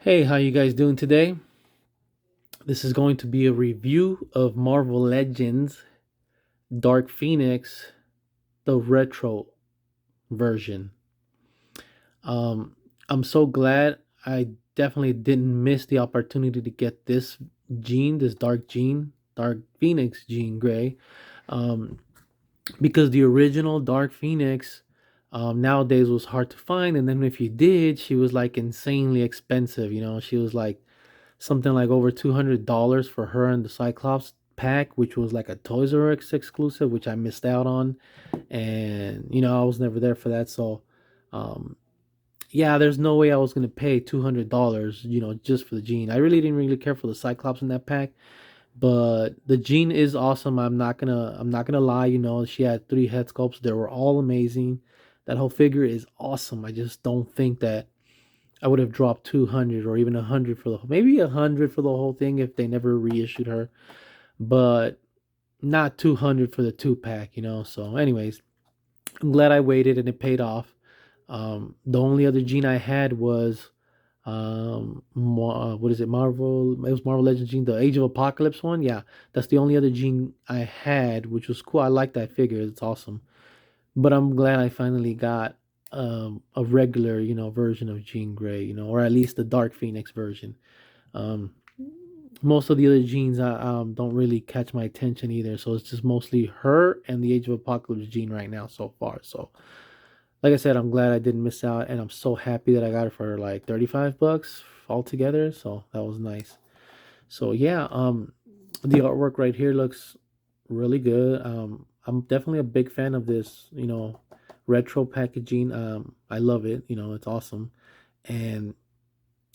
Hey, how you guys doing today? This is going to be a review of Marvel Legends Dark Phoenix, the retro version. Um, I'm so glad I definitely didn't miss the opportunity to get this this Dark Phoenix Jean Grey, um, because the original Dark Phoenix nowadays was hard to find, and then if you did, she was like insanely expensive. She was like something like over $200 for her and the Cyclops pack, which was like a Toys R Us exclusive, which I missed out on. And I was never there for that. So, um, yeah, there's no way I was gonna pay $200, just for the Gene. I really didn't really care for the Cyclops in that pack, but the Gene is awesome. I'm not gonna lie. She had three head sculpts. They were all amazing. That whole figure is awesome. I just don't think that I would have dropped 200 or even 100 for maybe 100 for the whole thing if they never reissued her, but not 200 for the two pack, So, anyways, I'm glad I waited and it paid off. The only other gene I had was what is it? Marvel. It was Marvel Legends gene, the Age of Apocalypse one. Yeah, that's the only other gene I had, which was cool. I like that figure. It's awesome. But I'm glad I finally got a regular, version of Jean Grey, or at least the Dark Phoenix version. Um, Most of the other Jeans don't really catch my attention either, so it's just mostly her and the Age of Apocalypse Jean right now so far. So, like I said, I'm glad I didn't miss out, and I'm so happy that I got it for like $35 altogether. So that was nice. So yeah, the artwork right here looks really good. I'm definitely a big fan of this, retro packaging. I love it. It's awesome, and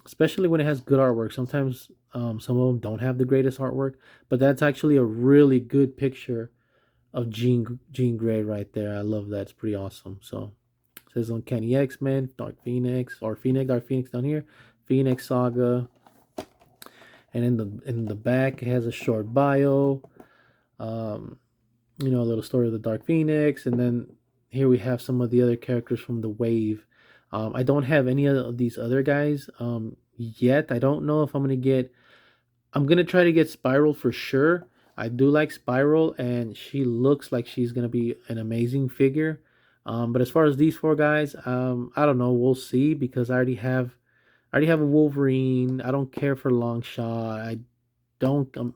especially when it has good artwork. Sometimes some of them don't have the greatest artwork, but that's actually a really good picture of Jean Grey right there. I love that. It's pretty awesome. So it says Uncanny X Men, Dark Phoenix, or Phoenix, Dark Phoenix down here, Phoenix Saga, and in the back it has a short bio. Um, a little story of the Dark Phoenix, and then here we have some of the other characters from the Wave. I don't have any of these other guys yet. I don't know if I'm gonna get. I'm gonna try to get Spiral for sure. I do like Spiral, and she looks like she's gonna be an amazing figure. But as far as these four guys, I don't know. We'll see because I already have a Wolverine. I don't care for Longshot. I don't. I'm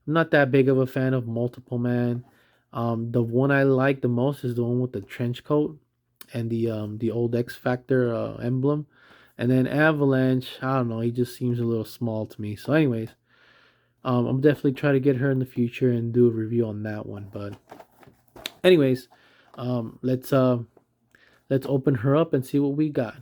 not that big of a fan of Multiple Man. The one I like the most is the one with the trench coat and the old X Factor emblem. And then Avalanche, I don't know, he just seems a little small to me. So, anyways, I'm definitely try to get her in the future and do a review on that one. But, anyways, um, let's uh, let's open her up and see what we got.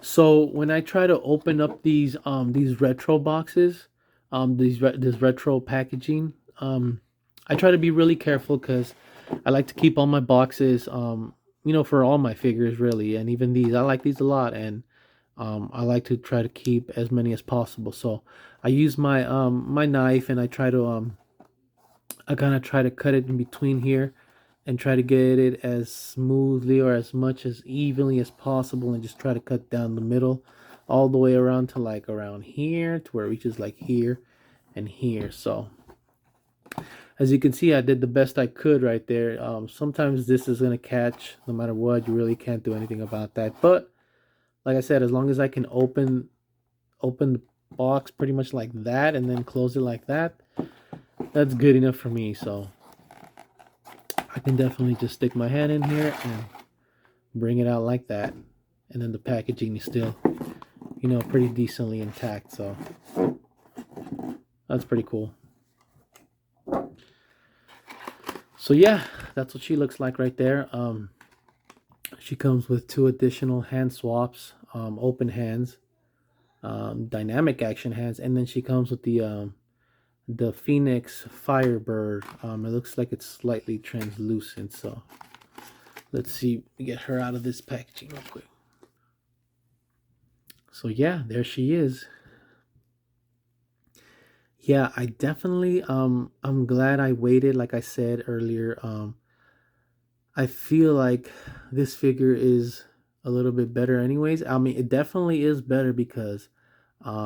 So when I try to open up these retro boxes, this retro packaging, I try to be really careful because I like to keep all my boxes, for all my figures really, and even these. I like these a lot, and I like to try to keep as many as possible. So I use my knife, and I kind of try to cut it in between here and try to get it as smoothly or as much as evenly as possible and just try to cut down the middle all the way around to like around here to where it reaches like here and here. So as you can see, I did the best I could right there. Sometimes this is going to catch no matter what. You really can't do anything about that. But like I said, as long as I can open the box pretty much like that and then close it like that, that's good enough for me. So I can definitely just stick my hand in here and bring it out like that. And then the packaging is still, pretty decently intact. So that's pretty cool. So yeah, that's what she looks like right there. She comes with two additional hand swaps, open hands, dynamic action hands, and then she comes with the Phoenix Firebird. It looks like it's slightly translucent. So let's see, get her out of this packaging real quick. So yeah, there she is. Yeah, I definitely I'm glad I waited like I said earlier. I feel like this figure is a little bit better anyways. I mean, it definitely is better because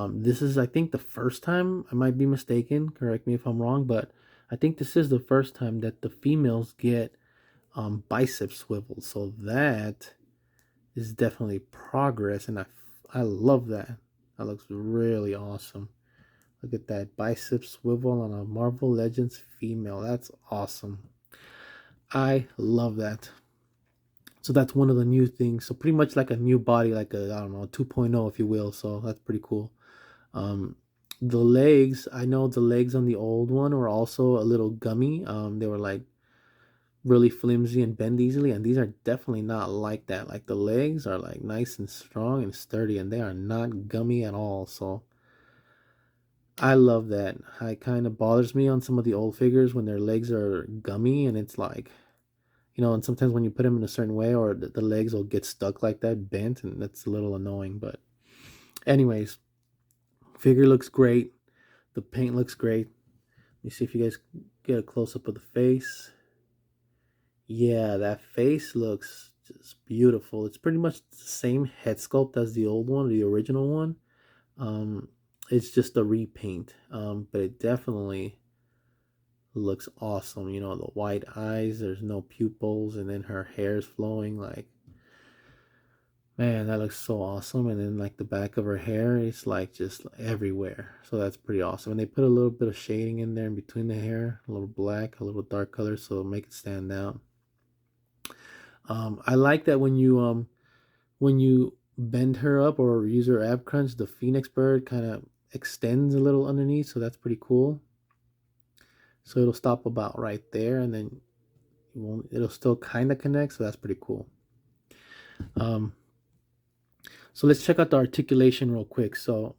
this is, I think, the first time, I might be mistaken, correct me if I'm wrong, but I think this is the first time that the females get bicep swivels. So that is definitely progress, and I love that. That looks really awesome. Look at that bicep swivel on a Marvel Legends female. That's awesome. I love that. So that's one of the new things. So pretty much like a new body, like a, I don't know, 2.0 if you will. So that's pretty cool. Um, the legs, I know the legs on the old one were also a little gummy. They were like really flimsy and bend easily, and these are definitely not like that. Like the legs are like nice and strong and sturdy, and they are not gummy at all. So I love that. It kind of bothers me on some of the old figures when their legs are gummy, and it's like, and sometimes when you put them in a certain way, or the legs will get stuck like that, bent, and that's a little annoying. But anyways, figure looks great. The paint looks great. Let me see if you guys get a close up of the face. Yeah, that face looks just beautiful. It's pretty much the same head sculpt as the old one, the original one. Um, it's just a repaint, but it definitely looks awesome. The white eyes, there's no pupils, and then her hair's flowing. Like, man, that looks so awesome. And then like the back of her hair is like just everywhere. So that's pretty awesome. And they put a little bit of shading in there in between the hair, a little black, a little dark color, so it'll make it stand out. I like that when you bend her up or use her ab crunch, the phoenix bird kind of extends a little underneath, so that's pretty cool. So it'll stop about right there, and then it'll still kind of connect, so that's pretty cool. Um, so let's check out the articulation real quick. So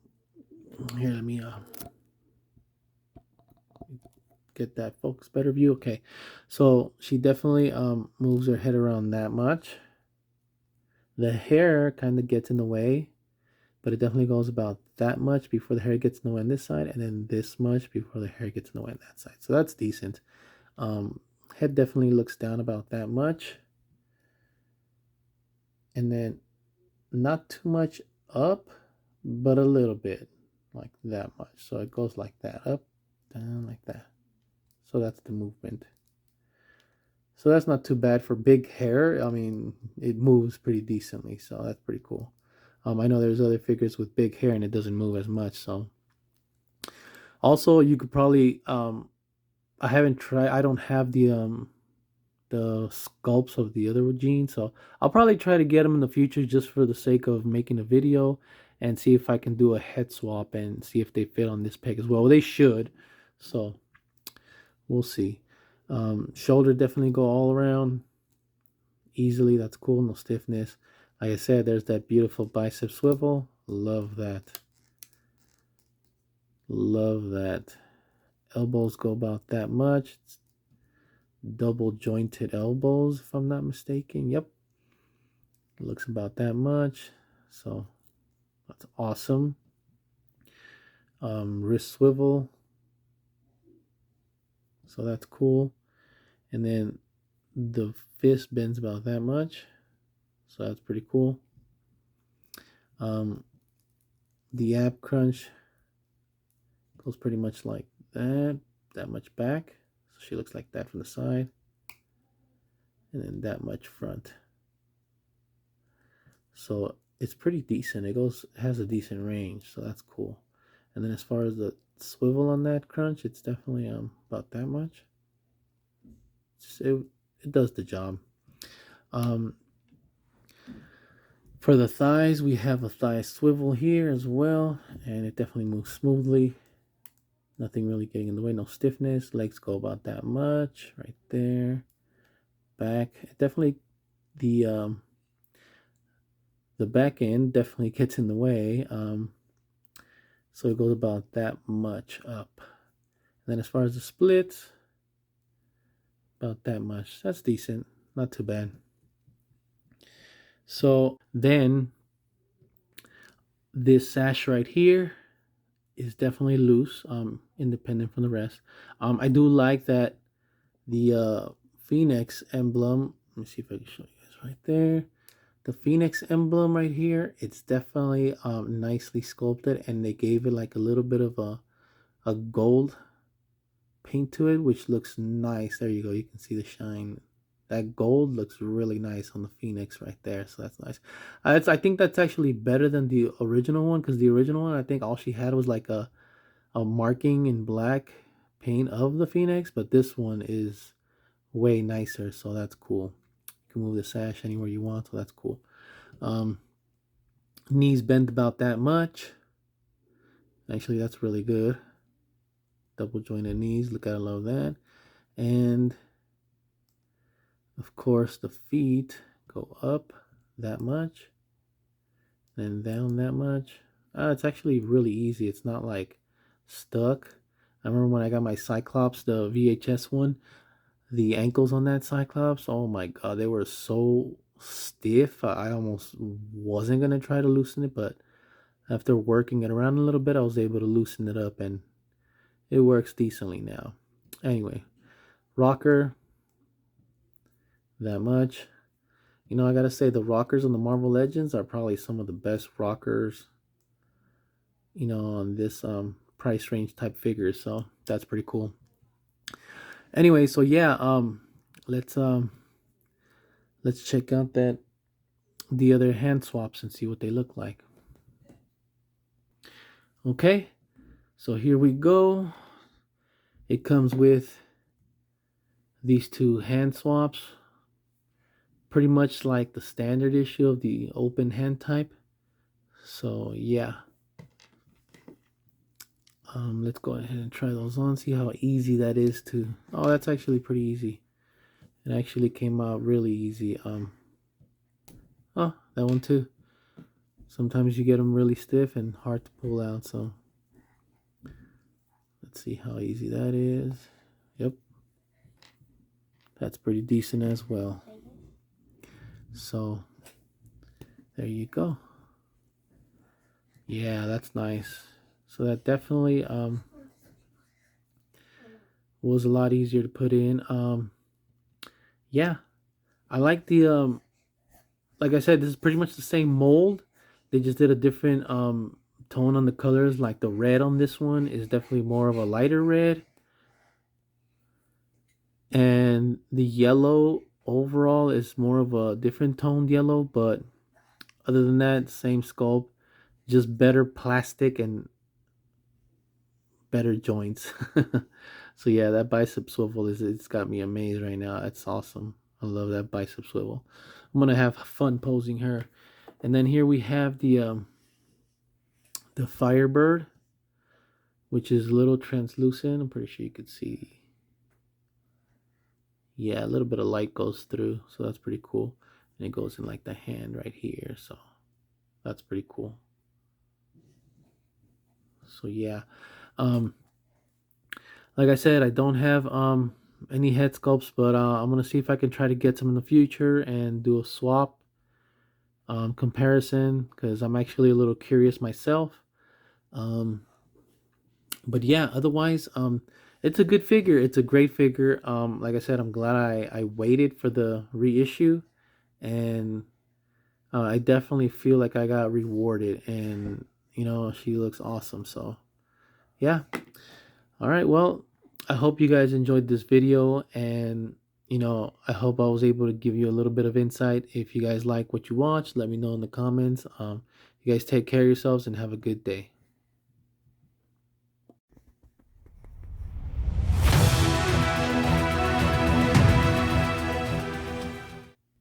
here, let me get that focus better view. Okay, so she definitely moves her head around that much. The hair kind of gets in the way, but it definitely goes about that much before the hair gets in the way on this side, and then this much before the hair gets in the way on that side. So that's decent. Head definitely looks down about that much, and then not too much up, but a little bit, like that much. So it goes like that, up, down, like that. So that's the movement. So that's not too bad for big hair. I mean, it moves pretty decently, so that's pretty cool. I know there's other figures with big hair and it doesn't move as much. So also you could probably I haven't tried. I don't have the sculpts of the other jeans, so I'll probably try to get them in the future just for the sake of making a video and see if I can do a head swap and see if they fit on this peg as well. They should, so we'll see. Shoulder definitely go all around easily. That's cool. No stiffness. Like I said, there's that beautiful bicep swivel. Love that. Love that. Elbows go about that much. It's double jointed elbows, if I'm not mistaken. Yep. It looks about that much. So that's awesome. Wrist swivel. So that's cool. And then the fist bends about that much. So that's pretty cool. The ab crunch goes pretty much like that much back. So she looks like that from the side. And then that much front. So it's pretty decent. It has a decent range, so that's cool. And then as far as the swivel on that crunch, it's definitely about that much. It does the job. For the thighs, we have a thigh swivel here as well, and it definitely moves smoothly. Nothing really getting in the way, no stiffness. Legs go about that much, right there. Back, it definitely the back end definitely gets in the way. So it goes about that much up. And then as far as the splits, about that much. That's decent, not too bad. So then this sash right here is definitely loose, independent from the rest. I do like that the Phoenix emblem. Let me see if I can show you guys right there. The Phoenix emblem right here, it's definitely nicely sculpted, and they gave it like a little bit of a gold paint to it, which looks nice. There you go. You can see the shine. That gold looks really nice on the Phoenix right there. So that's nice. I think that's actually better than the original one, because the original one, I think all she had was like a marking in black paint of the Phoenix, but this one is way nicer. So that's cool. You can move the sash anywhere you want. So that's cool. Knees bent about that much. Actually, that's really good. Double jointed knees. Look, I love that. And of course, the feet go up that much, then down that much. It's actually really easy. It's not like stuck. I remember when I got my Cyclops, the VHS one, the ankles on that Cyclops, oh my god, they were so stiff. I almost wasn't going to try to loosen it, but after working it around a little bit, I was able to loosen it up, and it works decently now. Anyway, rocker, that much. You know, I gotta say, the rockers on the Marvel Legends are probably some of the best rockers, you know, on this price range type figures. So that's pretty cool. Anyway, so yeah, let's let's check out the other hand swaps and see what they look like. Okay, so here we go. It comes with these two hand swaps, pretty much like the standard issue of the open hand type. So yeah, let's go ahead and try those on, see how easy that is to. Oh, that's actually pretty easy. It actually came out really easy. Oh, that one too. Sometimes you get them really stiff and hard to pull out, so let's see how easy that is. Yep, that's pretty decent as well. So there you go. Yeah, that's nice. So that definitely was a lot easier to put in. Yeah, I like the like I said, this is pretty much the same mold. They just did a different tone on the colors. Like the red on this one is definitely more of a lighter red, and the yellow overall is more of a different toned yellow. But other than that, same sculpt, just better plastic and better joints. So yeah, that bicep swivel it's got me amazed right now. It's awesome. I love that bicep swivel. I'm gonna have fun posing her. And then here we have the Firebird, which is a little translucent. I'm pretty sure you could see. Yeah, a little bit of light goes through, so that's pretty cool. And it goes in like the hand right here, so that's pretty cool. So yeah, like I said, I don't have any head sculpts, but I'm gonna see if I can try to get some in the future and do a swap comparison, because I'm actually a little curious myself. Um, but yeah, otherwise, it's a good figure. It's a great figure. Like I said, I'm glad I waited for the reissue, and I definitely feel like I got rewarded, and you know, she looks awesome. So yeah. All right. Well, I hope you guys enjoyed this video, and you know, I hope I was able to give you a little bit of insight. If you guys like what you watched, let me know in the comments. You guys take care of yourselves and have a good day.